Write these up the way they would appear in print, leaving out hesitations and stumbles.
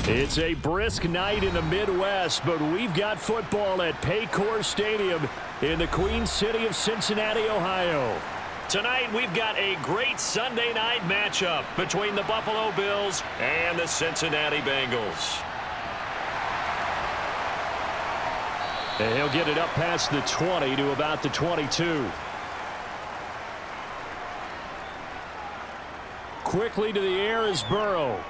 It's a brisk night in the Midwest, but we've got football at Paycor Stadium in the Queen City of Cincinnati, Ohio. Tonight, we've got a great Sunday night matchup between the Buffalo Bills and the Cincinnati Bengals. And he'll get it up past the 20 to about the 22. Quickly to the air is Burrow.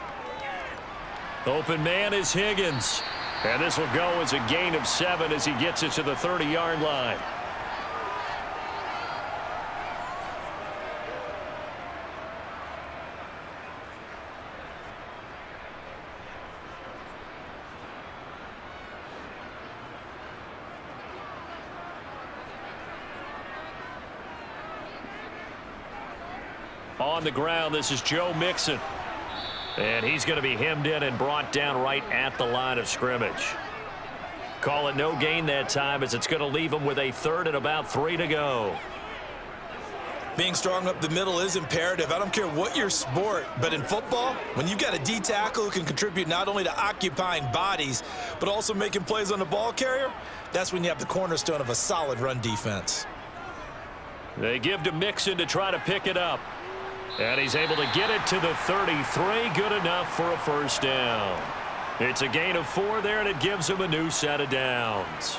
Open man is Higgins. And this will go as a gain of 7 as he gets it to the 30-yard line. On the ground, this is Joe Mixon. And he's going to be hemmed in and brought down right at the line of scrimmage. Call it no gain that time as it's going to leave him with a third and about 3 to go. Being strong up the middle is imperative. I don't care what your sport, but in football, when you've got a D tackle who can contribute not only to occupying bodies, but also making plays on the ball carrier, that's when you have the cornerstone of a solid run defense. They give to Mixon to try to pick it up. And he's able to get it to the 33. Good enough for a first down. It's a gain of 4 there, and it gives him a new set of downs.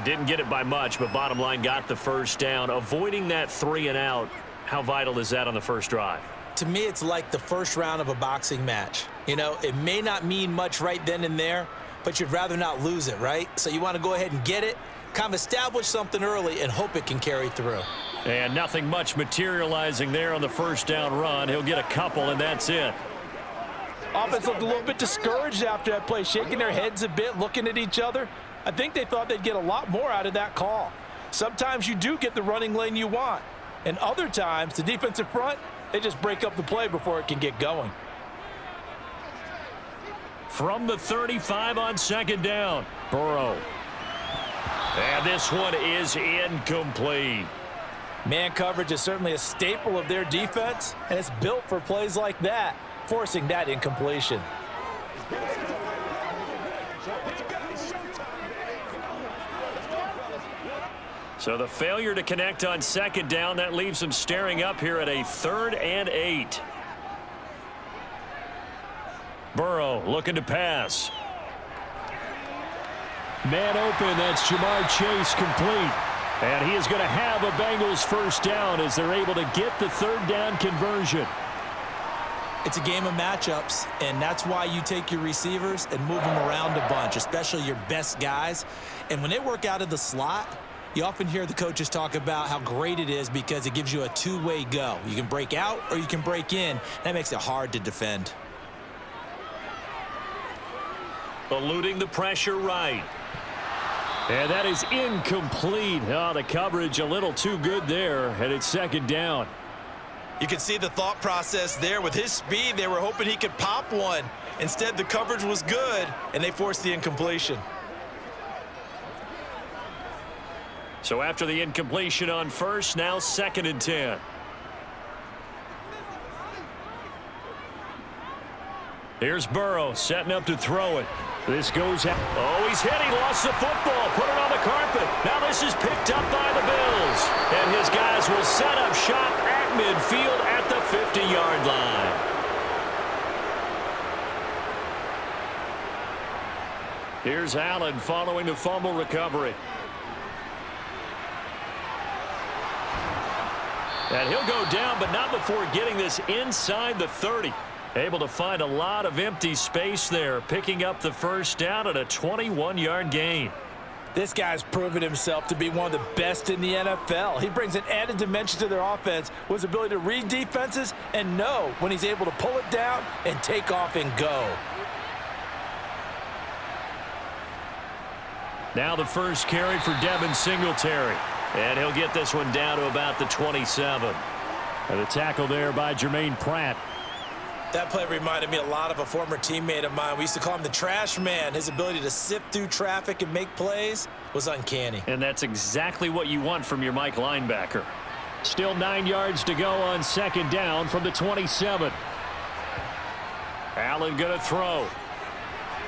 Didn't get it by much, but bottom line got the first down. Avoiding that 3 and out, how vital is that on the first drive? To me, it's like the first round of a boxing match. You know, it may not mean much right then and there, but you'd rather not lose it, right? So you want to go ahead and get it, kind of establish something early, and hope it can carry through. And nothing much materializing there on the first down run. He'll get a couple, and that's it. Offense looked a little bit discouraged after that play, shaking their heads a bit, looking at each other. I think they thought they'd get a lot more out of that call. Sometimes you do get the running lane you want, and other times, the defensive front, they just break up the play before it can get going. From the 35 on second down, Burrow. And this one is incomplete. Man coverage is certainly a staple of their defense, and it's built for plays like that, forcing that incompletion. So the failure to connect on second down, that leaves them staring up here at a 3rd and 8. Burrow looking to pass. Man open, that's Jamar Chase complete. And he is going to have a Bengals first down as they're able to get the 3rd down conversion. It's a game of matchups, and that's why you take your receivers and move them around a bunch, especially your best guys. And when they work out of the slot, you often hear the coaches talk about how great it is because it gives you a two-way go. You can break out or you can break in. That makes it hard to defend. Eluding the pressure right. And that is incomplete. Oh, the coverage a little too good there, and it's second down. You can see the thought process there. With his speed, they were hoping he could pop one. Instead, the coverage was good, and they forced the incompletion. So after the incompletion on first, now 2nd and 10. Here's Burrow setting up to throw it. This goes out. Oh, he's hit. He lost the football. Put it on the carpet. Now this is picked up by the Bills. And his guys will set up shop at midfield at the 50-yard line. Here's Allen following the fumble recovery. And he'll go down, but not before getting this inside the 30. Able to find a lot of empty space there, picking up the first down at a 21-yard gain. This guy's proven himself to be one of the best in the NFL. He brings an added dimension to their offense with his ability to read defenses and know when he's able to pull it down and take off and go. Now the first carry for Devin Singletary. And he'll get this one down to about the 27. And the tackle there by Jermaine Pratt. That play reminded me a lot of a former teammate of mine. We used to call him the trash man. His ability to sift through traffic and make plays was uncanny. And that's exactly what you want from your Mike linebacker. Still 9 yards to go on second down from the 27. Allen going to throw.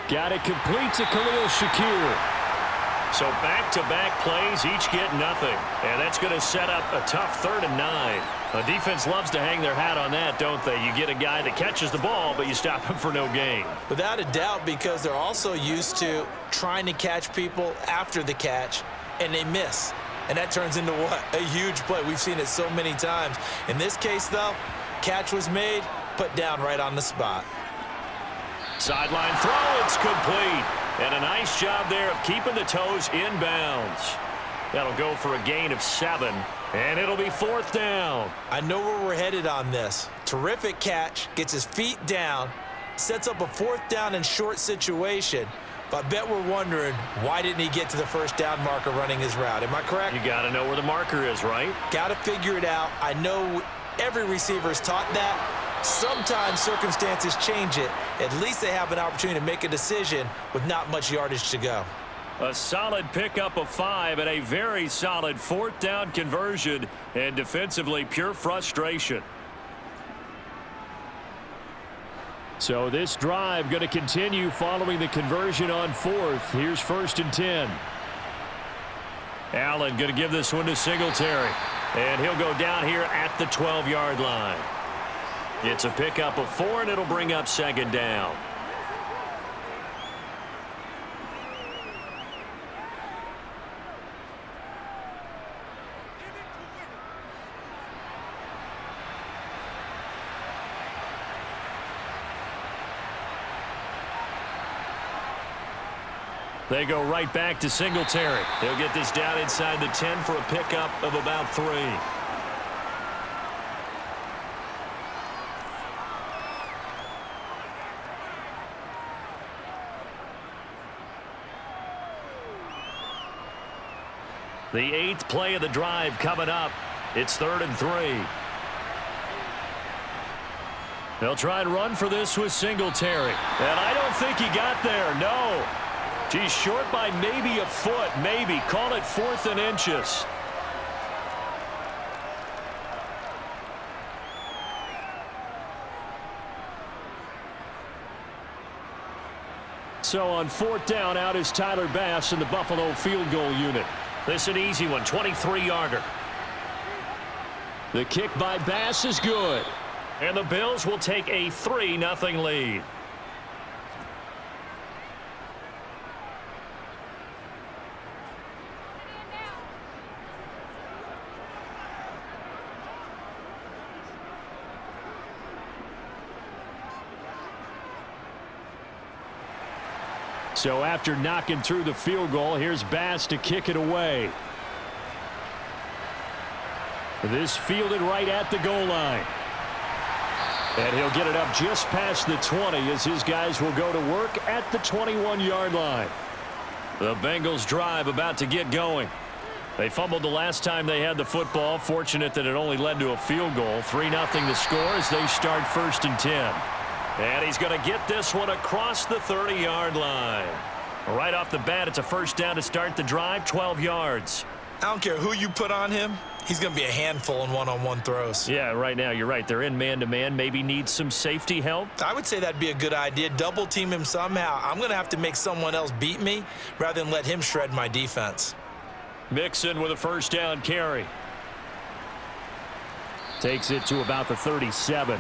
Got it complete to Khalil Shakir. So back-to-back plays, each get nothing. And that's going to set up a tough 3rd and 9. The defense loves to hang their hat on that, don't they? You get a guy that catches the ball, but you stop him for no gain. Without a doubt, because they're also used to trying to catch people after the catch, and they miss. And that turns into what? A huge play. We've seen it so many times. In this case, though, catch was made, put down right on the spot. Sideline throw, it's complete. And a nice job there of keeping the toes inbounds. That'll go for a gain of 7, and it'll be 4th down. I know where we're headed on this. Terrific catch, gets his feet down, sets up a 4th down and short situation. But I bet we're wondering, why didn't he get to the 1st down marker running his route? Am I correct? You got to know where the marker is, right? Got to figure it out. I know every receiver is taught that. Sometimes circumstances change it. At least they have an opportunity to make a decision with not much yardage to go. A solid pickup of 5 and a very solid 4th down conversion, and defensively pure frustration. So this drive going to continue following the conversion on 4th. Here's 1st and 10. Allen going to give this one to Singletary, and he'll go down here at the 12-yard line. It's a pickup of 4, and it'll bring up 2nd down. They go right back to Singletary. He'll get this down inside the 10 for a pickup of about 3. The 8th play of the drive coming up. It's 3rd and 3. They'll try and run for this with Singletary. And I don't think he got there, no. He's short by maybe a foot, maybe. Call it 4th and inches. So on 4th down, out is Tyler Bass in the Buffalo field goal unit. This is an easy one, 23-yarder. The kick by Bass is good. And the Bills will take a 3-0 lead. So after knocking through the field goal, here's Bass to kick it away. This fielded right at the goal line. And he'll get it up just past the 20 as his guys will go to work at the 21-yard line. The Bengals drive about to get going. They fumbled the last time they had the football. Fortunate that it only led to a field goal. 3-0 the score as they start 1st and 10. And he's going to get this one across the 30-yard line. Right off the bat, it's a 1st down to start the drive, 12 yards. I don't care who you put on him. He's going to be a handful in one-on-one throws. Yeah, right now, you're right. They're in man-to-man. Maybe needs some safety help. I would say that'd be a good idea. Double team him somehow. I'm going to have to make someone else beat me rather than let him shred my defense. Mixon with a 1st down carry. Takes it to about the 37.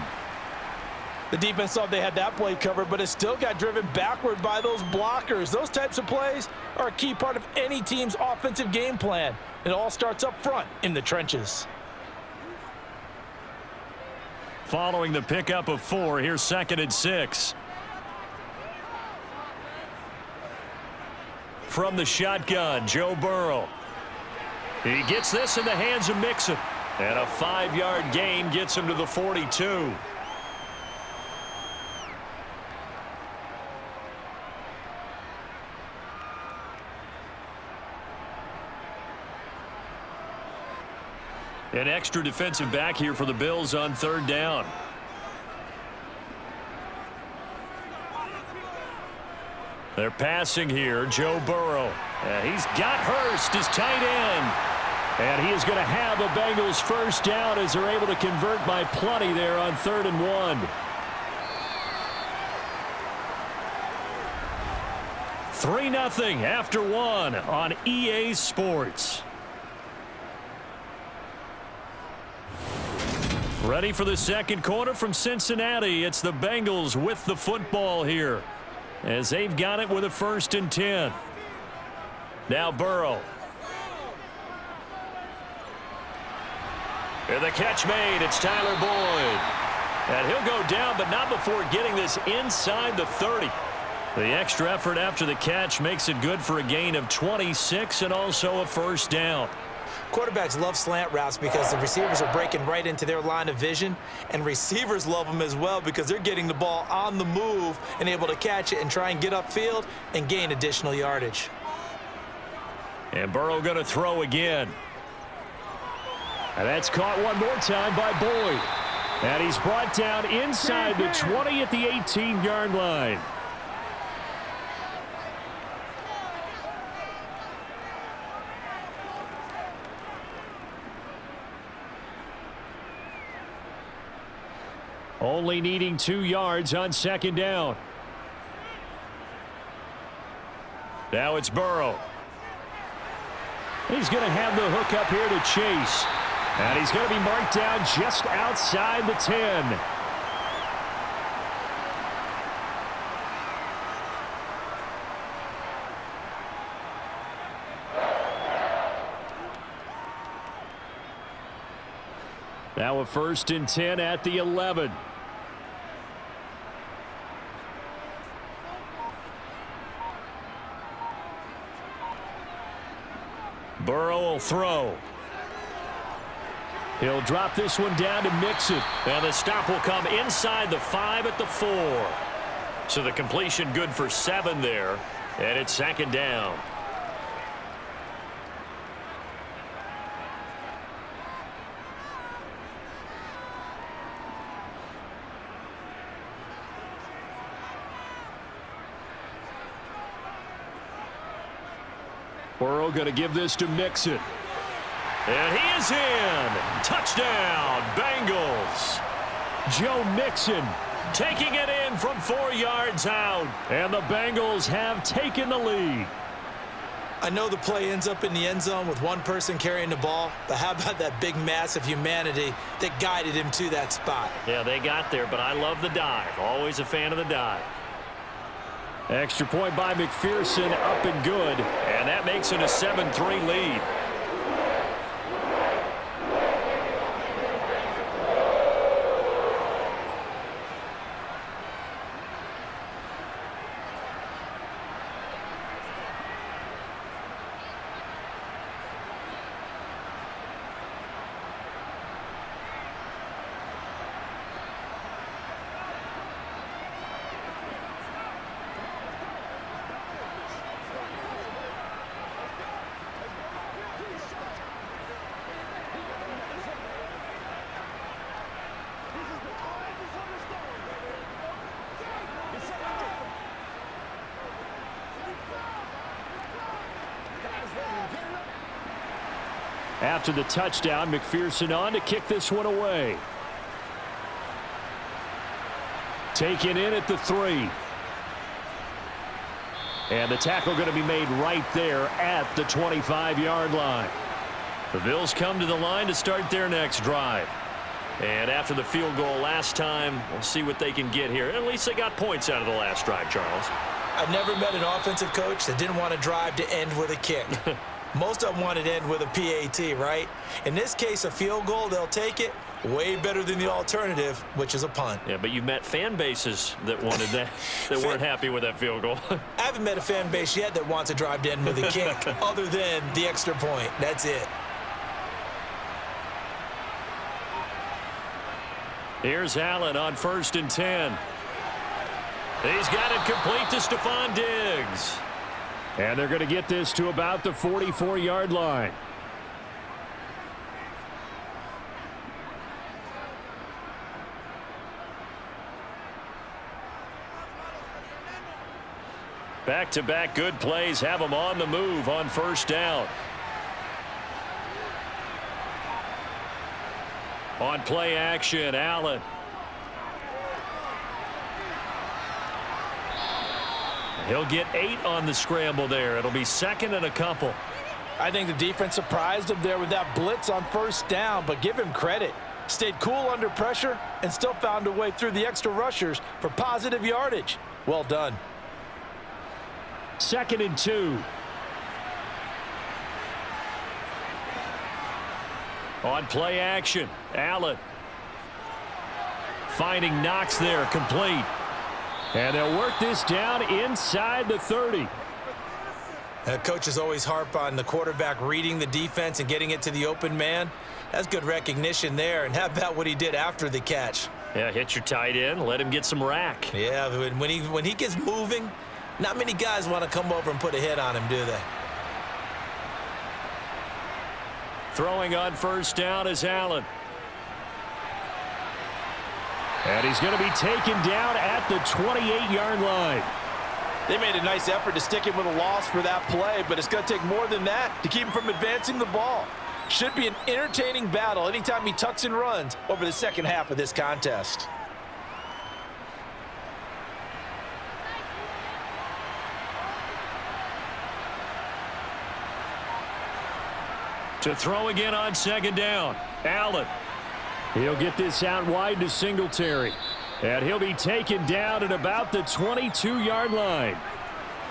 The defense thought they had that play covered, but it still got driven backward by those blockers. Those types of plays are a key part of any team's offensive game plan. It all starts up front in the trenches. Following the pickup of 4, here's 2nd and 6. From the shotgun, Joe Burrow. He gets this in the hands of Mixon. And a 5-yard gain gets him to the 42. An extra defensive back here for the Bills on 3rd down. They're passing here. Joe Burrow. He's got Hurst, his tight end. And he is going to have a Bengals 1st down as they're able to convert by plenty there on 3rd and 1. 3-0 after one on EA Sports. Ready for the second quarter from Cincinnati. It's the Bengals with the football here as they've got it with a 1st and 10. Now Burrow. And the catch made. It's Tyler Boyd. And he'll go down, but not before getting this inside the 30. The extra effort after the catch makes it good for a gain of 26 and also a 1st down. Quarterbacks love slant routes because the receivers are breaking right into their line of vision, and receivers love them as well because they're getting the ball on the move and able to catch it and try and get upfield and gain additional yardage. And Burrow going to throw again. And that's caught one more time by Boyd. And he's brought down inside the 20 at the 18-yard line. Only needing 2 yards on 2nd down. Now it's Burrow. He's going to have the hook up here to Chase. And he's going to be marked down just outside the 10. Now a 1st and 10 at the 11. Burrow will throw. He'll drop this one down to Mixon. And the stop will come inside the 5 at the 4. So the completion good for 7 there. And it's 2nd down. Burrow going to give this to Mixon. And he is in. Touchdown, Bengals. Joe Mixon taking it in from 4 yards out. And the Bengals have taken the lead. I know the play ends up in the end zone with one person carrying the ball, but how about that big mass of humanity that guided him to that spot? Yeah, they got there, but I love the dive. Always a fan of the dive. Extra point by McPherson, up and good. And that makes it a 7-3 lead. After the touchdown, McPherson on to kick this one away. Taken in at the 3. And the tackle going to be made right there at the 25-yard line. The Bills come to the line to start their next drive. And after the field goal last time, we'll see what they can get here. At least they got points out of the last drive, Charles. I never met an offensive coach that didn't want to drive to end with a kick. Most of them wanted to end with a PAT, right? In this case, a field goal, they'll take it. Way better than the alternative, which is a punt. Yeah, but you met fan bases that wanted that, that weren't happy with that field goal. I haven't met a fan base yet that wants to drive to end with a kick other than the extra point. That's it. Here's Allen on 1st and 10. He's got it complete to Stephon Diggs. And they're going to get this to about the 44-yard line. Back-to-back good plays have them on the move on 1st down. On play action, Allen. He'll get 8 on the scramble there. It'll be 2nd and a couple. I think the defense surprised him there with that blitz on first down, but give him credit. Stayed cool under pressure and still found a way through the extra rushers for positive yardage. Well done. 2nd and 2. On play action, Allen. Finding Knox there, complete. And they'll work this down inside the 30. Coaches always harp on the quarterback reading the defense and getting it to the open man. That's good recognition there. And how about what he did after the catch? Yeah, hit your tight end, let him get some rack. Yeah, when he gets moving, not many guys want to come over and put a hit on him, do they? Throwing on first down is Allen. And he's going to be taken down at the 28-yard line. They made a nice effort to stick him with a loss for that play, but it's going to take more than that to keep him from advancing the ball. Should be an entertaining battle anytime he tucks and runs over the second half of this contest. To throw again on 2nd down, Allen. He'll get this out wide to Singletary. And he'll be taken down at about the 22-yard line.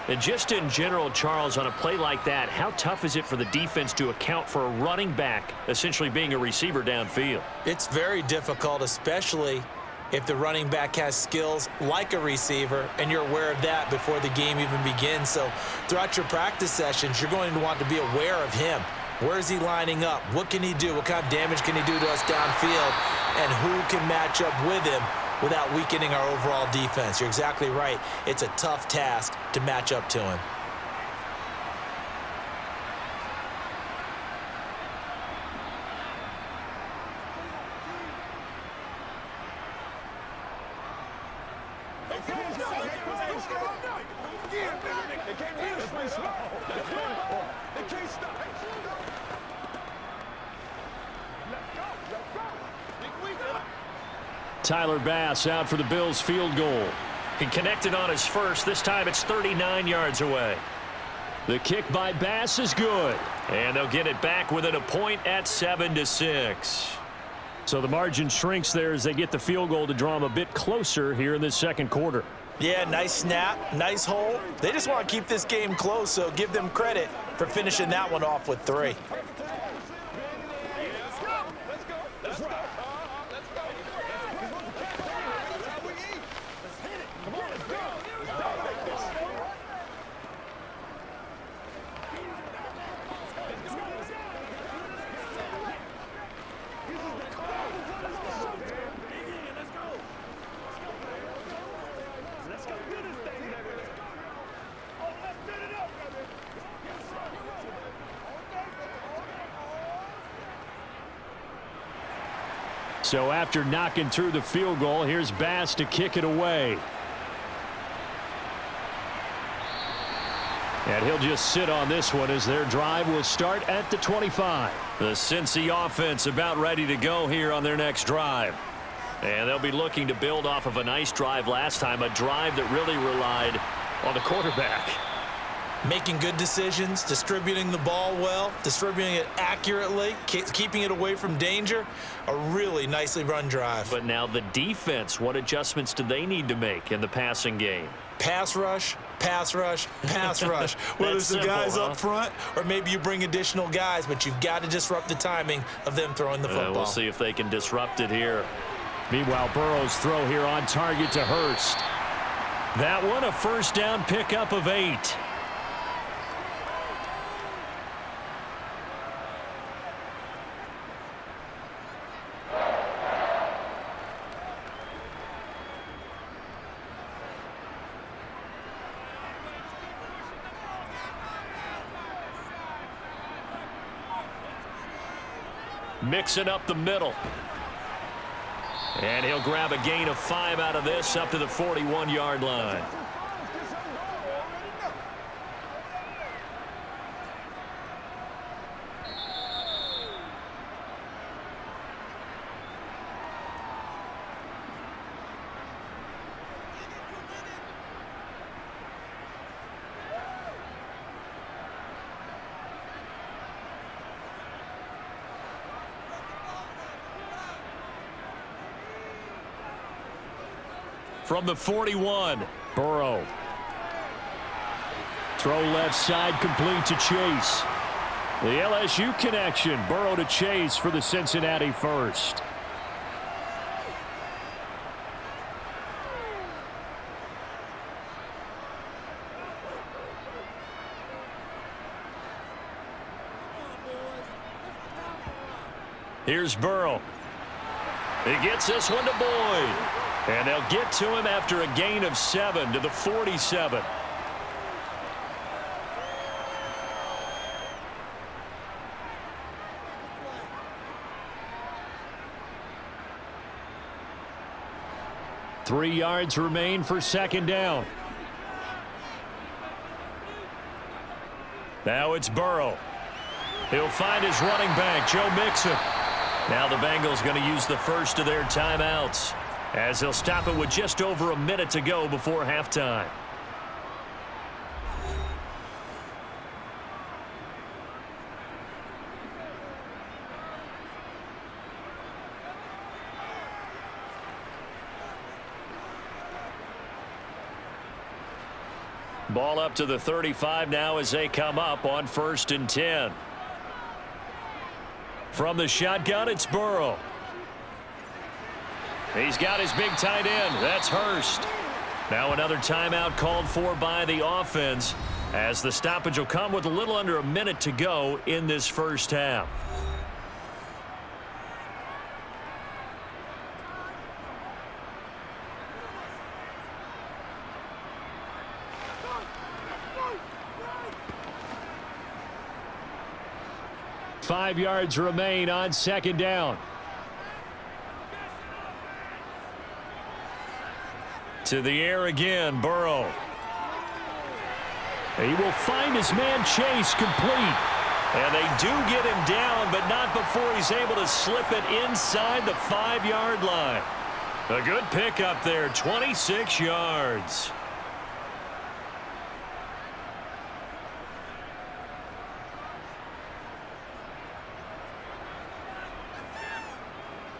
And just in general, Charles, on a play like that, how tough is it for the defense to account for a running back essentially being a receiver downfield? It's very difficult, especially if the running back has skills like a receiver, and you're aware of that before the game even begins. So throughout your practice sessions, you're going to want to be aware of him. Where is he lining up? What can he do? What kind of damage can he do to us downfield? And who can match up with him without weakening our overall defense? You're exactly right. It's a tough task to match up to him. Tyler Bass out for the Bills field goal. He connected on his first. This time it's 39 yards away. The kick by Bass is good. And they'll get it back within a point at 7-6. So the margin shrinks there as they get the field goal to draw them a bit closer here in this second quarter. Yeah, nice snap, nice hole. They just want to keep this game close, so give them credit for finishing that one off with 3. So after knocking through the field goal, here's Bass to kick it away. And he'll just sit on this one as their drive will start at the 25. The Cincy offense about ready to go here on their next drive. And they'll be looking to build off of a nice drive last time, a drive that really relied on the quarterback. Making good decisions, distributing the ball well, distributing it accurately, keeping it away from danger. A really nicely run drive. But now the defense, what adjustments do they need to make in the passing game? Pass rush, pass rush, pass rush. Whether it's the guys up front or maybe you bring additional guys, but you've got to disrupt the timing of them throwing the football. We'll see if they can disrupt it here. Meanwhile, Burrow's throw here on target to Hurst. That one a first down pickup of 8. Mixing up the middle. And he'll grab a gain of 5 out of this up to the 41-yard line. from the 41. Burrow. Throw left side complete to Chase. The LSU connection. Burrow to Chase for the Cincinnati first. Here's Burrow. He gets this one to Boyd. And they'll get to him after a gain of 7 to the 47. Three yards remain for second down. Now it's Burrow. He'll find his running back, Joe Mixon. Now the Bengals going to use the first of their timeouts as they'll stop it with just over a minute to go before halftime. Ball up to the 35 now as they come up on 1st and 10. From the shotgun, it's Burrow. He's got his big tight end. That's Hurst. Now another timeout called for by the offense as the stoppage will come with a little under a minute to go in this first half. Five yards remain on second down. To the air again, Burrow. He will find his man Chase complete. And they do get him down, but not before he's able to slip it inside the 5-yard line. A good pickup there, 26 yards.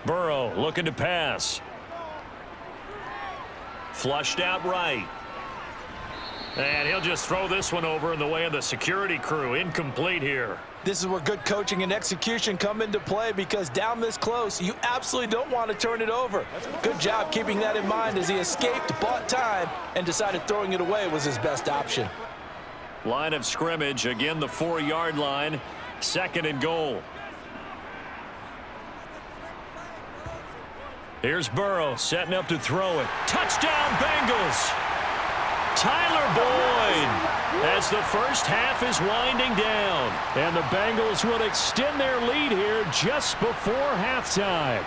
Burrow looking to pass. Flushed out right. And he'll just throw this one over in the way of the security crew. Incomplete here. This is where good coaching and execution come into play, because down this close, you absolutely don't want to turn it over. Good job keeping that in mind as he escaped, bought time, and decided throwing it away was his best option. Line of scrimmage, again the 4-yard line. 2nd and goal. Here's Burrow setting up to throw it. Touchdown, Bengals! Tyler Boyd as the first half is winding down. And the Bengals will extend their lead here just before halftime.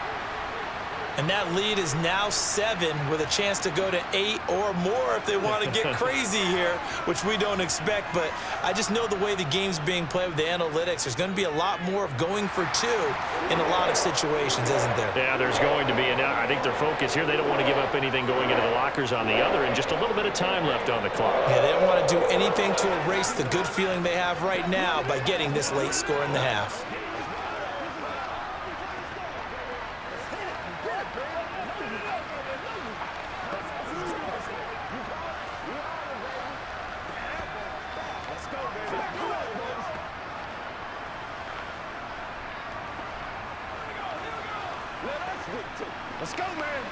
And that lead is now 7 with a chance to go to 8 or more if they want to get crazy here, which we don't expect. But I just know the way the game's being played with the analytics, there's going to be a lot more of going for 2 in a lot of situations, isn't there? Yeah, there's going to be. And I think their focus here, they don't want to give up anything going into the lockers on the other, and just a little bit of time left on the clock. Yeah, they don't want to do anything to erase the good feeling they have right now by getting this late score in the half. Let's go, man.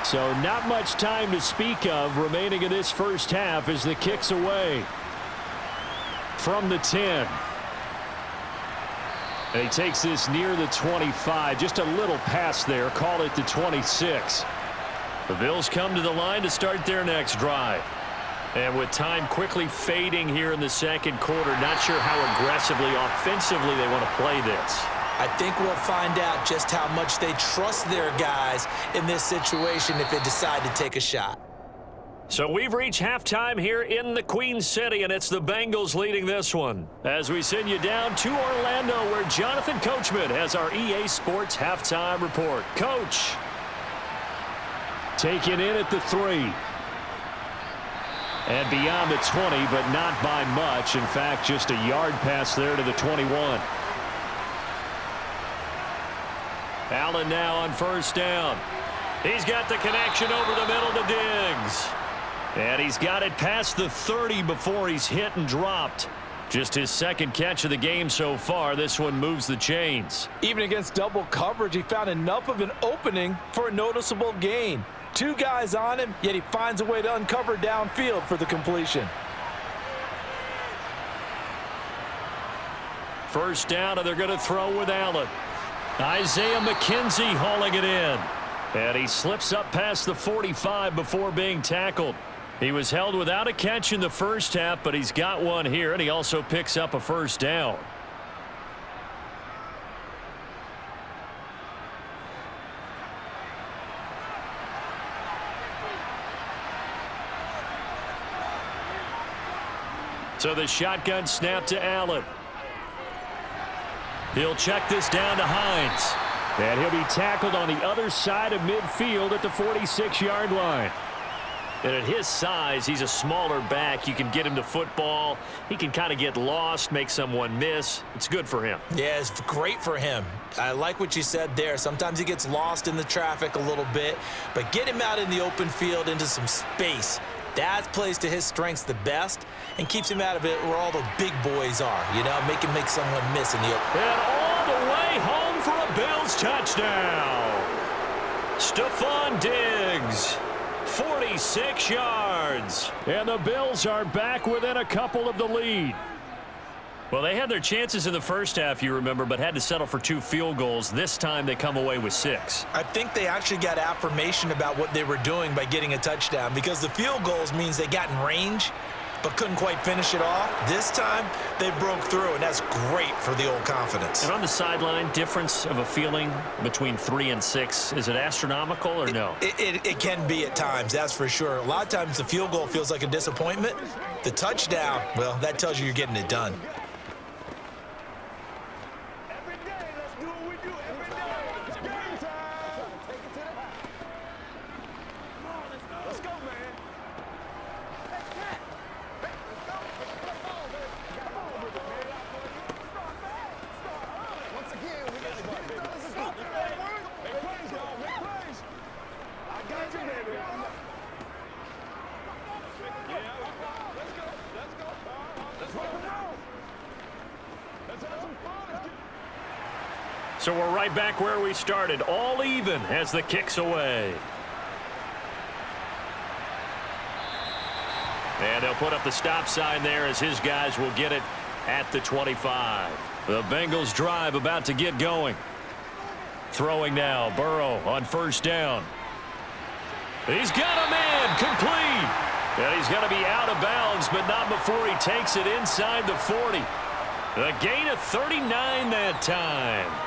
So not much time to speak of remaining in this first half as the kick's away. From the 10. And he takes this near the 25. Just a little pass there. Call it the 26. The Bills come to the line to start their next drive. And with time quickly fading here in the second quarter, not sure how aggressively, offensively they want to play this. I think we'll find out just how much they trust their guys in this situation if they decide to take a shot. So we've reached halftime here in the Queen City, and it's the Bengals leading this one. As we send you down to Orlando, where Jonathan Coachman has our EA Sports halftime report. Coach. Taken in at the 3. And beyond the 20, but not by much. In fact, just a yard pass there to the 21. Allen now on first down. He's got the connection over the middle to Diggs. And he's got it past the 30 before he's hit and dropped. Just his second catch of the game so far. This one moves the chains. Even against double coverage, he found enough of an opening for a noticeable gain. 2 guys on him, yet he finds a way to uncover downfield for the completion. First down, and they're going to throw with Allen. Isaiah McKenzie hauling it in. And he slips up past the 45 before being tackled. He was held without a catch in the first half, but he's got one here, and he also picks up a first down. So the shotgun snap to Allen. He'll check this down to Hines. And he'll be tackled on the other side of midfield at the 46-yard line. And at his size, he's a smaller back. You can get him to football. He can kind of get lost, make someone miss. It's good for him. Yeah, it's great for him. I like what you said there. Sometimes he gets lost in the traffic a little bit, but get him out in the open field into some space. That plays to his strengths the best and keeps him out of it where all the big boys are, you know, make someone miss in the open. And all the way home for a Bills touchdown. Stephon Diggs, 46 yards. And the Bills are back within a couple of the lead. Well, they had their chances in the first half, you remember, but had to settle for 2 field goals. This time they come away with 6. I think they actually got affirmation about what they were doing by getting a touchdown, because the field goals means they got in range but couldn't quite finish it off. This time they broke through, and that's great for the old confidence. And on the sideline, difference of a feeling between 3 and 6, is it astronomical or no? It can be at times, that's for sure. A lot of times the field goal feels like a disappointment. The touchdown, well, that tells you you're getting it done. So we're right back where we started, all even as the kick's away. And they'll put up the stop sign there as his guys will get it at the 25. The Bengals drive about to get going. Throwing now, Burrow on first down. He's got a man, complete. And he's going to be out of bounds, but not before he takes it inside the 40. A gain of 39 that time.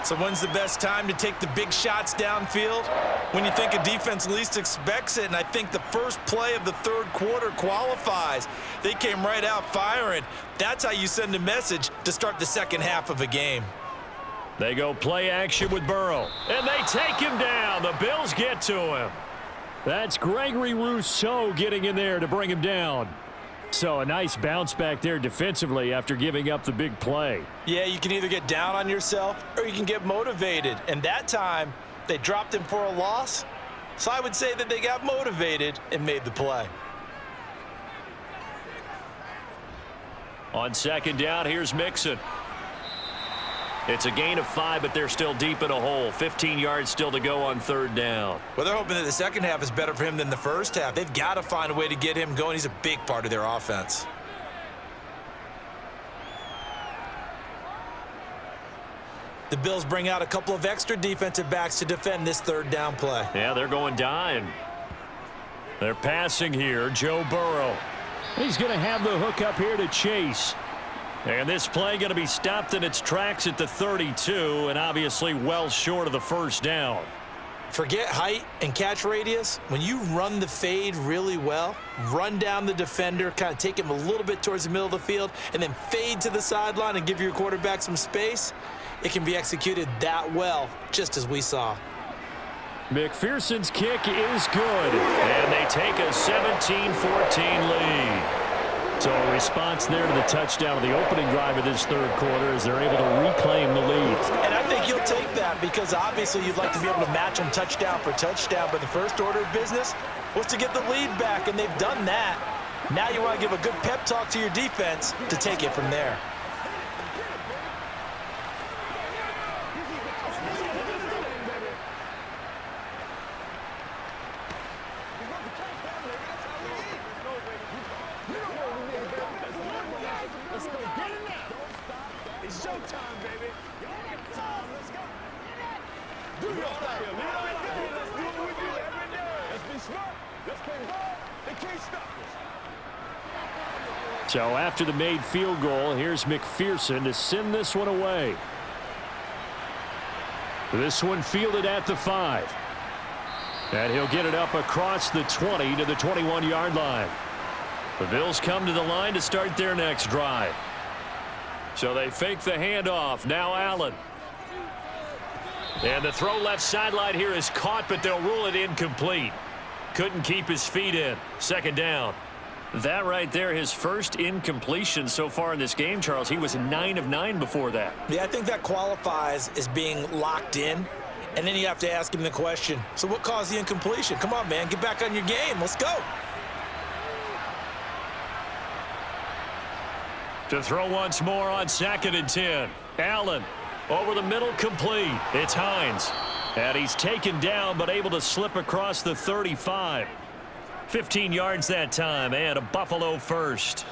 So when's the best time to take the big shots downfield? When you think a defense least expects it, and I think the first play of the third quarter qualifies. They came right out firing. That's how you send a message to start the second half of a game. They go play action with Burrow, and they take him down. The Bills get to him. That's Gregory Rousseau getting in there to bring him down. So a nice bounce back there defensively after giving up the big play. Yeah, you can either get down on yourself or you can get motivated. And that time, they dropped him for a loss. So I would say that they got motivated and made the play. On second down, here's Mixon. It's a gain of 5, but they're still deep in a hole. 15 yards still to go on third down. Well, they're hoping that the second half is better for him than the first half. They've got to find a way to get him going. He's a big part of their offense. The Bills bring out a couple of extra defensive backs to defend this third down play. Yeah, they're going dime. They're passing here. Joe Burrow. He's going to have the hook up here to Chase. And this play going to be stopped in its tracks at the 32, and obviously well short of the first down. Forget height and catch radius. When you run the fade really well, run down the defender, kind of take him a little bit towards the middle of the field, and then fade to the sideline and give your quarterback some space, it can be executed that well, just as we saw. McPherson's kick is good, and they take a 17-14 lead. So a response there to the touchdown of the opening drive of this third quarter as they're able to reclaim the lead. And I think you'll take that because obviously you'd like to be able to match them touchdown for touchdown, but the first order of business was to get the lead back, and they've done that. Now you want to give a good pep talk to your defense to take it from there. It's showtime, baby. Let's go. Do your thing. Let's do what we do every day. Let's be smart. Let's play ball. They can't stop us. So after the made field goal, here's McPherson to send this one away. This one fielded at the 5. And he'll get it up across the 20 to the 21-yard line. The Bills come to the line to start their next drive. So they fake the handoff. Now Allen. And the throw left sideline here is caught, but they'll rule it incomplete. Couldn't keep his feet in. Second down. That right there, his first incompletion so far in this game, Charles. He was 9 of 9 before that. Yeah, I think that qualifies as being locked in. And then you have to ask him the question, so what caused the incompletion? Come on, man, get back on your game. Let's go. To throw once more on 2nd and 10. Allen over the middle, complete. It's Hines. And he's taken down but able to slip across the 35. 15 yards that time and a Buffalo first.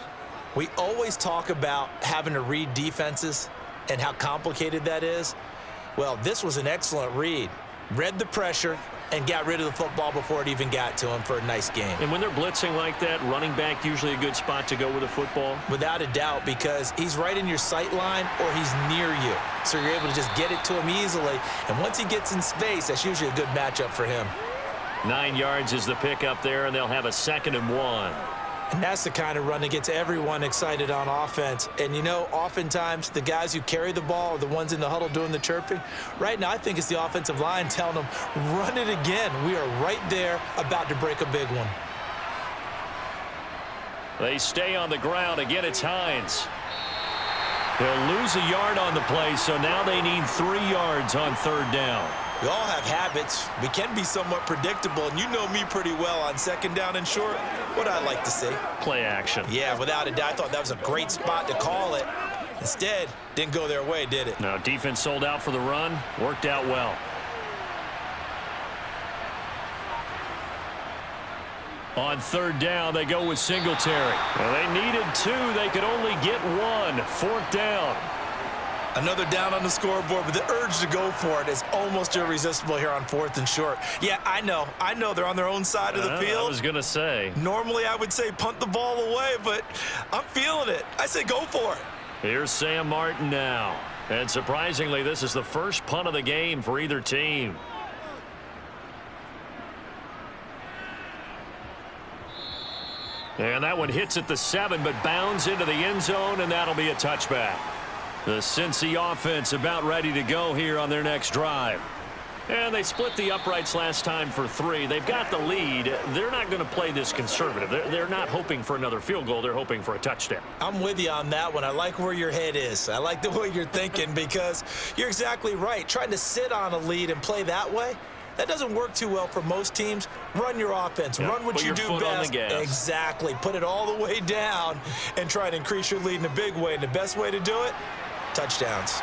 We always talk about having to read defenses and how complicated that is. Well, this was an excellent read. Read the pressure and got rid of the football before it even got to him for a nice game. And when they're blitzing like that, running back usually a good spot to go with a football? Without a doubt, because he's right in your sight line or he's near you. So you're able to just get it to him easily. And once he gets in space, that's usually a good matchup for him. 9 yards is the pickup there, and they'll have a 2nd and 1. And that's the kind of run that gets everyone excited on offense. And, you know, oftentimes the guys who carry the ball are the ones in the huddle doing the chirping. Right now, I think it's the offensive line telling them, run it again. We are right there about to break a big one. They stay on the ground. Again, it's Hines. He'll lose a yard on the play, so now they need 3 yards on 3rd down. We all have habits. We can be somewhat predictable, and you know me pretty well on 2nd down and short. What I like to see. Play action. Yeah, without a doubt, I thought that was a great spot to call it. Instead, didn't go their way, did it? No, defense sold out for the run. Worked out well. On 3rd down, they go with Singletary. Well, they needed 2. They could only get 1. 4th down. Another down on the scoreboard, but the urge to go for it is almost irresistible here on 4th and short. Yeah, I know they're on their own side of the field. I was going to say. Normally, I would say punt the ball away, but I'm feeling it. I say go for it. Here's Sam Martin now. And surprisingly, this is the first punt of the game for either team. And that one hits at the 7, but bounds into the end zone, and that'll be a touchback. The Cincy offense about ready to go here on their next drive. And they split the uprights last time for 3. They've got the lead. They're not going to play this conservative. They're not hoping for another field goal. They're hoping for a touchdown. I'm with you on that one. I like where your head is. I like the way you're thinking because you're exactly right. Trying to sit on a lead and play that way, that doesn't work too well for most teams. Run your offense. Run what you do best. On the gas. Exactly. Put it all the way down and try to increase your lead in a big way. And the best way to do it, touchdowns.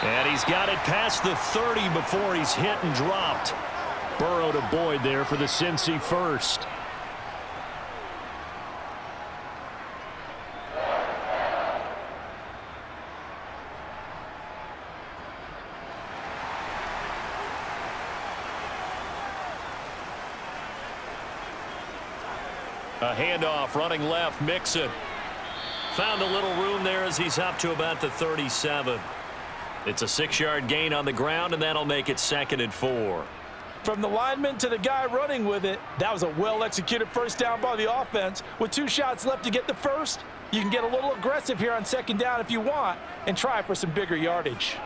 And he's got it past the 30 before he's hit and dropped. Burrow to Boyd there for the Cincy first. A handoff running left, Mixon. Found a little room there as he's up to about the 37. It's a 6-yard gain on the ground, and that'll make it 2nd and 4. From the lineman to the guy running with it, that was a well-executed first down by the offense. With 2 shots left to get the first, you can get a little aggressive here on 2nd down if you want and try for some bigger yardage.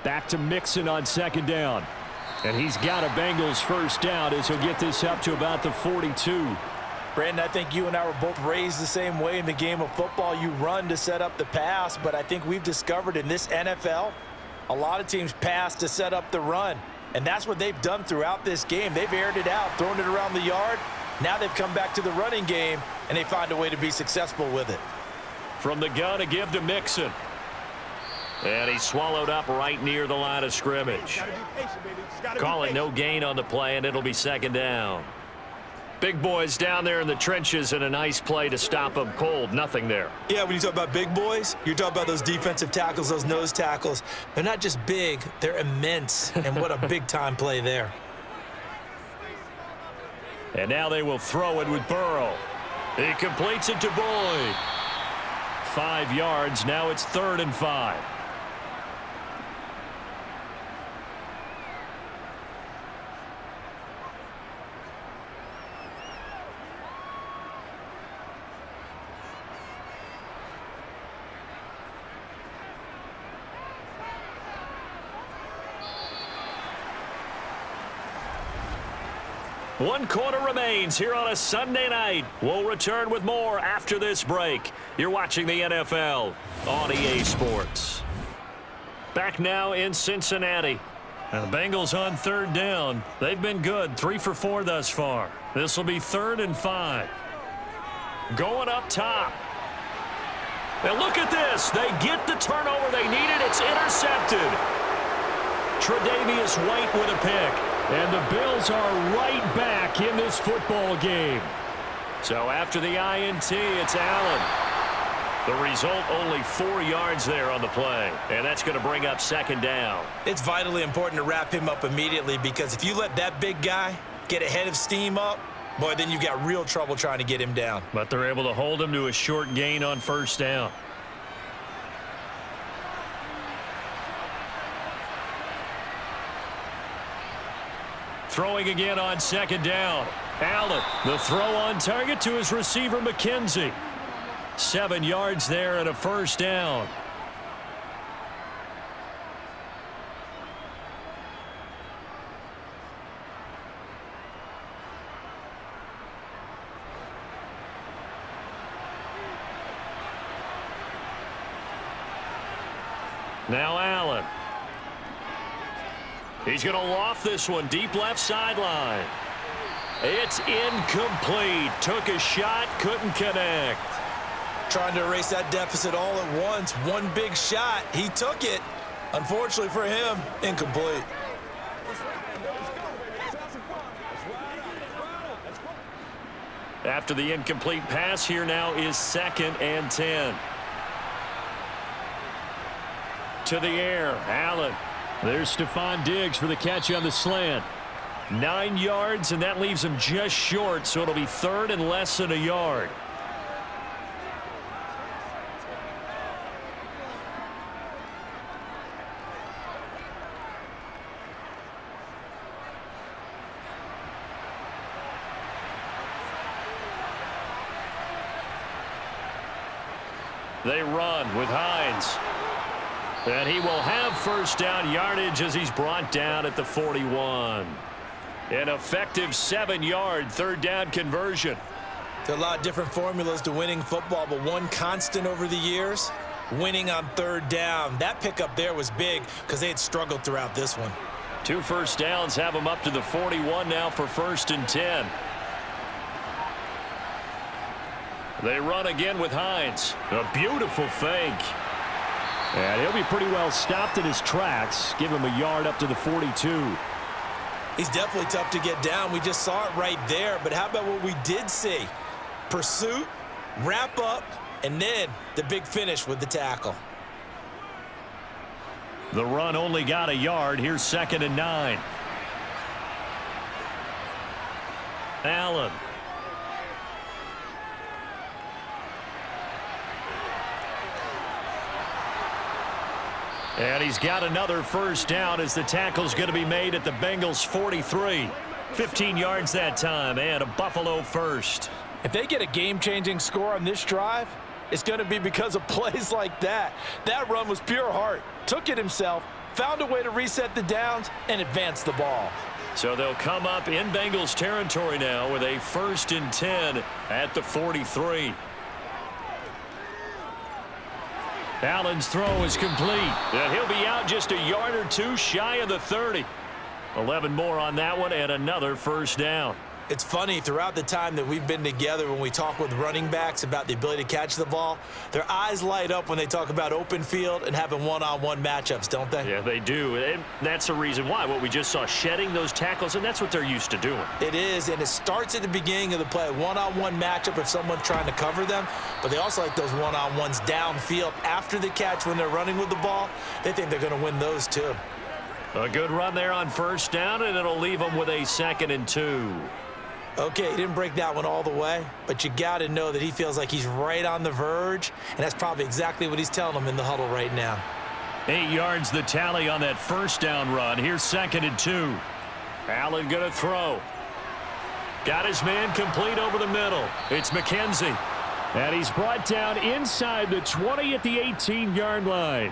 Back to Mixon on second down. And he's got a Bengals first down as he'll get this up to about the 42. Brandon, I think you and I were both raised the same way in the game of football. You run to set up the pass, but I think we've discovered in this NFL, a lot of teams pass to set up the run. And that's what they've done throughout this game. They've aired it out, thrown it around the yard. Now they've come back to the running game, and they find a way to be successful with it. From the gun to give to Mixon. And he's swallowed up right near the line of scrimmage. Call it no gain on the play, and it'll be second down. Big boys down there in the trenches, and a nice play to stop them cold. Nothing there. Yeah, when you talk about big boys, you're talking about those defensive tackles, those nose tackles. They're not just big, they're immense, and what a big-time play there. And now they will throw it with Burrow. He completes it to Boyd. 5 yards. Now it's 3rd and 5. One quarter remains here on a Sunday night. We'll return with more after this break. You're watching the NFL on EA Sports. Back now in Cincinnati. And the Bengals on 3rd down. They've been good, 3 for 4 thus far. This will be 3rd and 5. Going up top. And look at this. They get the turnover they needed. It's intercepted. Tre'Davious White with a pick. And the Bills are right back in this football game. So after the INT, it's Allen. The result, only 4 yards there on the play. And that's going to bring up second down. It's vitally important to wrap him up immediately, because if you let that big guy get ahead of steam up, boy, then you've got real trouble trying to get him down. But they're able to hold him to a short gain on 1st down. Throwing again on 2nd down. Allen, the throw on target to his receiver, McKenzie. 7 yards there and a 1st down. Now Allen. He's going to loft this one deep left sideline. It's incomplete. Took a shot, couldn't connect. Trying to erase that deficit all at once. One big shot. He took it. Unfortunately for him, incomplete. After the incomplete pass, here now is 2nd and 10. To the air, Allen. There's Stephon Diggs for the catch on the slant. 9 yards, and that leaves him just short, so it'll be 3rd and less than a yard. They run with Hines. And he will have 1st down yardage as he's brought down at the 41. An effective 7-yard 3rd down conversion. There are a lot of different formulas to winning football, but one constant over the years, winning on 3rd down. That pickup there was big because they had struggled throughout this one. 2 1st downs have him up to the 41 now for 1st and 10. They run again with Hines. A beautiful fake. And he'll be pretty well stopped in his tracks. Give him a yard up to the 42. He's definitely tough to get down. We just saw it right there. But how about what we did see? Pursuit, wrap up, and then the big finish with the tackle. The run only got a yard. Here's 2nd and 9. Allen. And he's got another 1st down as the tackle's going to be made at the Bengals 43. 15 yards that time, and a Buffalo 1st. If they get a game-changing score on this drive, it's going to be because of plays like that. That run was pure heart. Took it himself, found a way to reset the downs and advance the ball. So they'll come up in Bengals territory now with a 1st and 10 at the 43. Allen's throw is complete. And he'll be out just a yard or two shy of the 30. 11 more on that one and another 1st down. It's funny, throughout the time that we've been together, when we talk with running backs about the ability to catch the ball, their eyes light up when they talk about open field and having one-on-one matchups, don't they? Yeah, they do. And that's the reason why. What we just saw, shedding those tackles, and that's what they're used to doing. It is, and it starts at the beginning of the play. One-on-one matchup if someone's trying to cover them, but they also like those one-on-ones downfield after the catch when they're running with the ball. They think they're going to win those too. A good run there on 1st down, and it'll leave them with a 2nd and 2. Okay, he didn't break that one all the way, but you got to know that he feels like he's right on the verge, and that's probably exactly what he's telling them in the huddle right now. 8 yards the tally on that 1st down run. Here's 2nd and 2. Allen going to throw. Got his man complete over the middle. It's McKenzie. And he's brought down inside the 20 at the 18-yard line.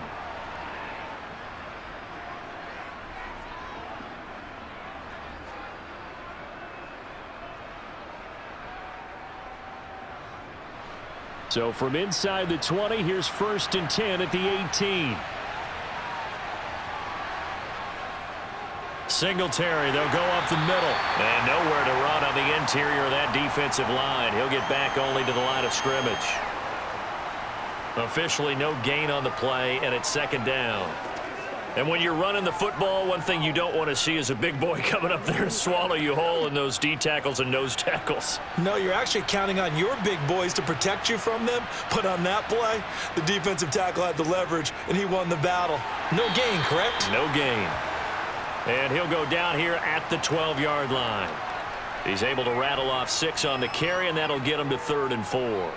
So from inside the 20, here's 1st and 10 at the 18. Singletary, they'll go up the middle. And nowhere to run on the interior of that defensive line. He'll get back only to the line of scrimmage. Officially no gain on the play, and it's 2nd down. And when you're running the football, one thing you don't want to see is a big boy coming up there to swallow you whole in those D tackles and nose tackles. No, you're actually counting on your big boys to protect you from them. But on that play, the defensive tackle had the leverage, and he won the battle. No gain, correct? No gain. And he'll go down here at the 12-yard line. He's able to rattle off 6 on the carry, and that'll get him to 3rd and 4.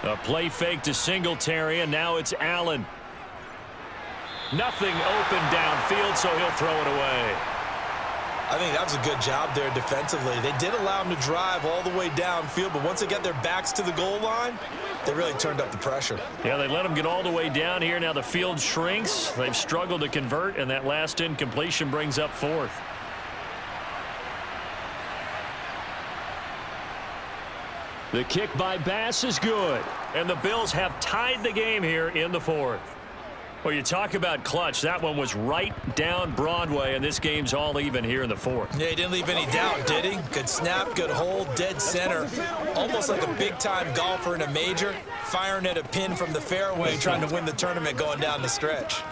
A play fake to Singletary, and now it's Allen. Nothing open downfield, so he'll throw it away. I think that was a good job there defensively. They did allow him to drive all the way downfield, but once they got their backs to the goal line, they really turned up the pressure. Yeah, they let him get all the way down here. Now the field shrinks. They've struggled to convert, and that last incompletion brings up 4th. The kick by Bass is good, and the Bills have tied the game here in the 4th. Well, you talk about clutch. That one was right down Broadway, and this game's all even here in the 4th. Yeah, he didn't leave any doubt, did he? Good snap, good hold, dead center. Almost like a big-time golfer in a major, firing at a pin from the fairway, trying to win the tournament going down the stretch.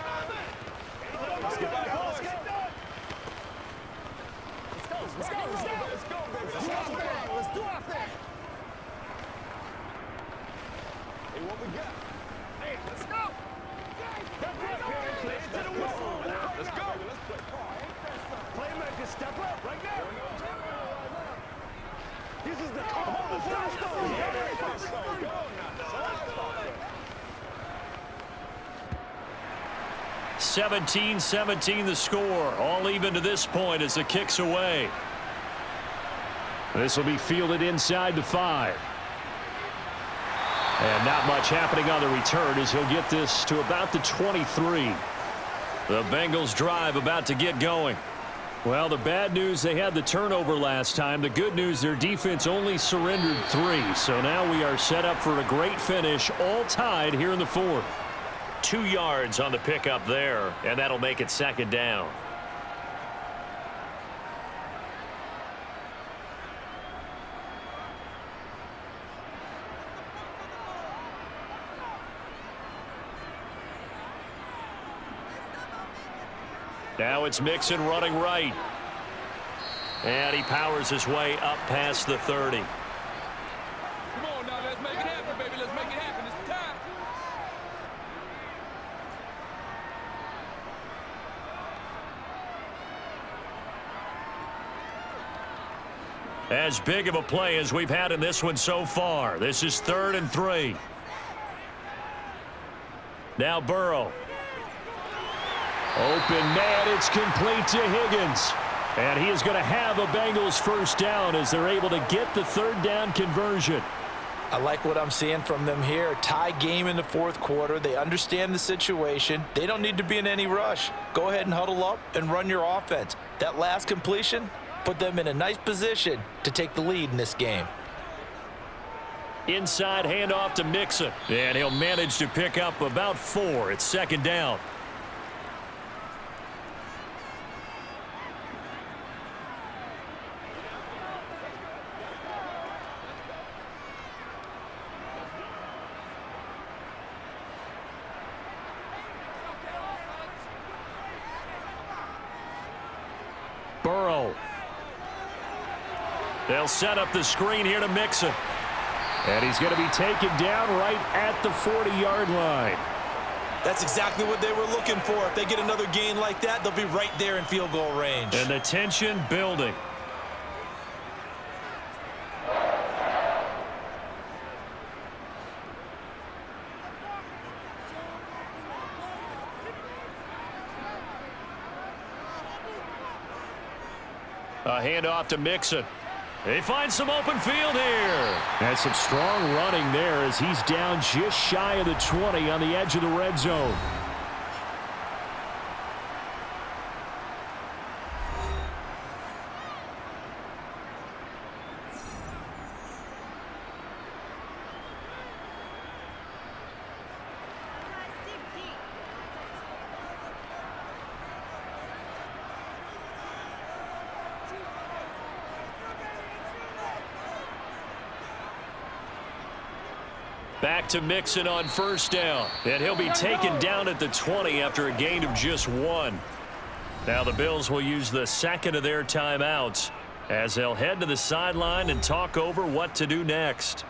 Step up right now. This is the 17-17 the score. All even to this point as the kick's away. This will be fielded inside the 5. And not much happening on the return as he'll get this to about the 23. The Bengals drive about to get going. Well, the bad news, they had the turnover last time. The good news, their defense only surrendered 3. So now we are set up for a great finish, all tied here in the 4th. 2 yards on the pickup there, and that'll make it 2nd down. Now it's Mixon running right. And he powers his way up past the 30. Come on now, let's make it happen, baby. Let's make it happen. It's time. As big of a play as we've had in this one so far. This is 3rd and 3. Open man, it's complete to Higgins. And he is going to have a Bengals first down as they're able to get the third down conversion. I like what I'm seeing from them here. Tie game in the fourth quarter. They understand the situation. They don't need to be in any rush. Go ahead and huddle up and run your offense. That last completion put them in a nice position to take the lead in this game. Inside handoff to Mixon. And he'll manage to pick up about 4. It's second down. Burrow. They'll set up the screen here to Mixon. And he's going to be taken down right at the 40-yard line. That's exactly what they were looking for. If they get another gain like that, they'll be right there in field goal range. And the tension building. A handoff to Mixon. They find some open field here. And some strong running there as he's down just shy of the 20 on the edge of the red zone. Back to Mixon on first down. And he'll be taken down at the 20 after a gain of just 1. Now the Bills will use the second of their timeouts as they'll head to the sideline and talk over what to do next.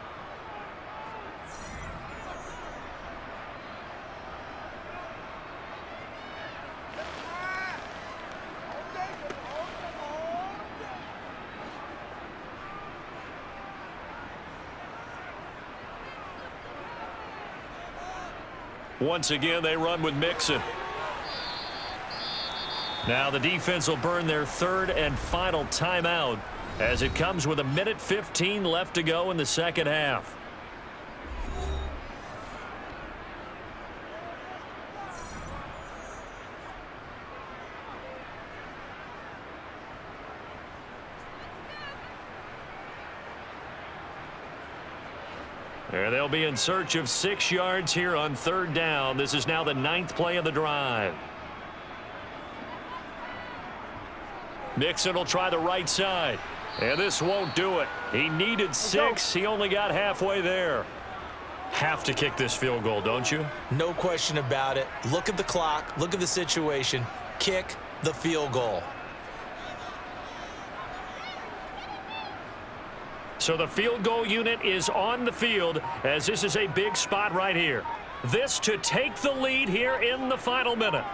Once again, they run with Mixon. Now the defense will burn their third and final timeout as it comes with 1:15 left to go in the second half. And they'll be in search of 6 yards here on third down. This is now the 9th play of the drive. Mixon will try the right side. And this won't do it. He needed 6. He only got halfway there. Have to kick this field goal, don't you? No question about it. Look at the clock. Look at the situation. Kick the field goal. So the field goal unit is on the field as this is a big spot right here. This to take the lead here in the final minute.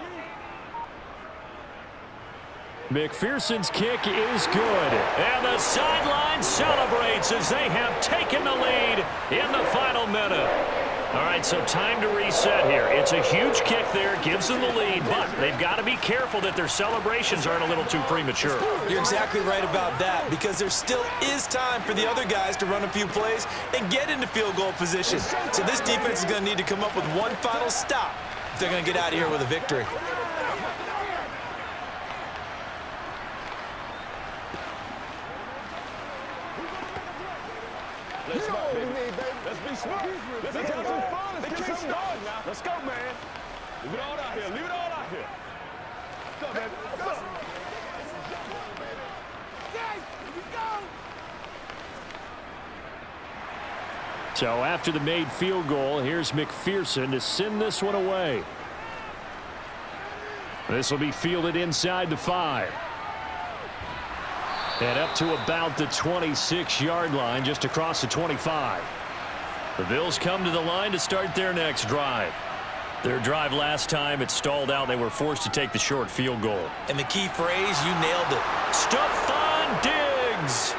McPherson's kick is good. And the sideline celebrates as they have taken the lead in the final minute. All right, so time to reset here. It's a huge kick there, gives them the lead, but they've got to be careful that their celebrations aren't a little too premature. You're exactly right about that because there still is time for the other guys to run a few plays and get into field goal position. So this defense is going to need to come up with one final stop if they're going to get out of here with a victory. Let's be smart. Let's have some fun. Let's get some started now. Let's go, man. Leave it all out here. Leave it all out here. Go, man. Go. So after the made field goal, here's McPherson to send this one away. This will be fielded inside the 5. And up to about the 26-yard line, just across the 25. The Bills come to the line to start their next drive. Their drive last time, it stalled out. They were forced to take the short field goal. And the key phrase, you nailed it. Stephon Diggs.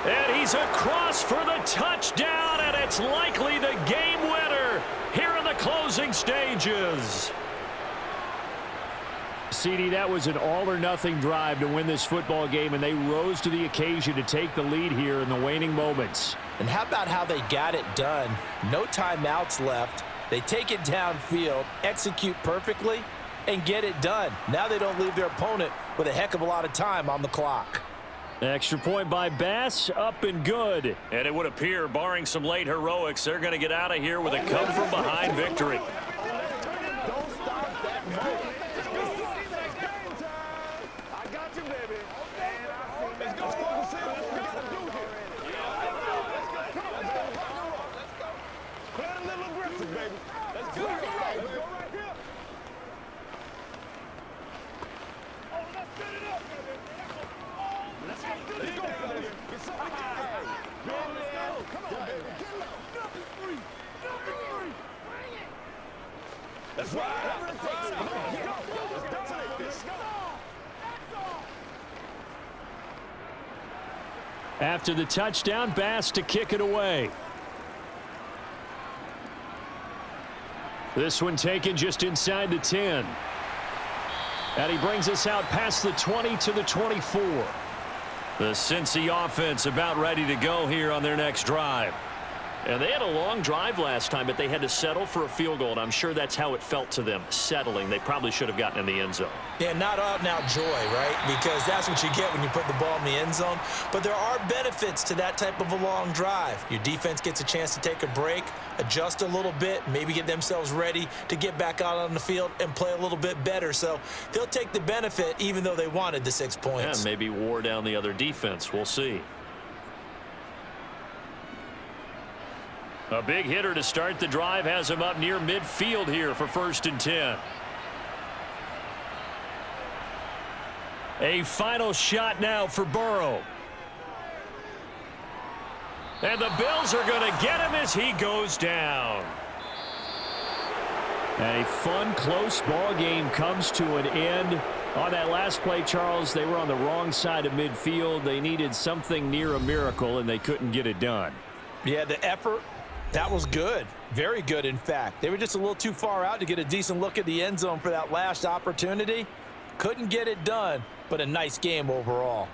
And he's across for the touchdown, and it's likely the game winner here in the closing stages. CD, that was an all-or-nothing drive to win this football game, and they rose to the occasion to take the lead here in the waning moments. And how about how they got it done? No timeouts left. They take it downfield, execute perfectly, and get it done. Now they don't leave their opponent with a heck of a lot of time on the clock. Extra point by Bass, up and good. And it would appear, barring some late heroics, they're going to get out of here with a come-from-behind victory. Don't stop that ball. I got you, baby. Let's go. Let's go. Play it a little aggressive, baby. Let's go. Let's go right here. Oh, let's set it up, baby. Let's go. Let's go, fellas. Get something together. Let's go. Come on, baby. Get low. Number three. Bring it. That's right. Let's go. Let's dominate this. After the touchdown, Bass to kick it away. This one taken just inside the 10. And he brings us out past the 20 to the 24. The Cincy offense about ready to go here on their next drive. And they had a long drive last time, but they had to settle for a field goal, and I'm sure that's how it felt to them, settling. They probably should have gotten in the end zone. Yeah, not out and out joy, right? Because that's what you get when you put the ball in the end zone. But there are benefits to that type of a long drive. Your defense gets a chance to take a break, adjust a little bit, maybe get themselves ready to get back out on the field and play a little bit better. So they'll take the benefit even though they wanted the 6 points. Yeah, maybe wore down the other defense. We'll see. A big hitter to start the drive has him up near midfield here for 1st and 10. A final shot now for Burrow. And the Bills are going to get him as he goes down. A fun, close ball game comes to an end. On that last play, Charles, they were on the wrong side of midfield. They needed something near a miracle, and they couldn't get it done. Yeah, the effort, that was good. Very good, in fact. They were just a little too far out to get a decent look at the end zone for that last opportunity. Couldn't get it done, but a nice game overall.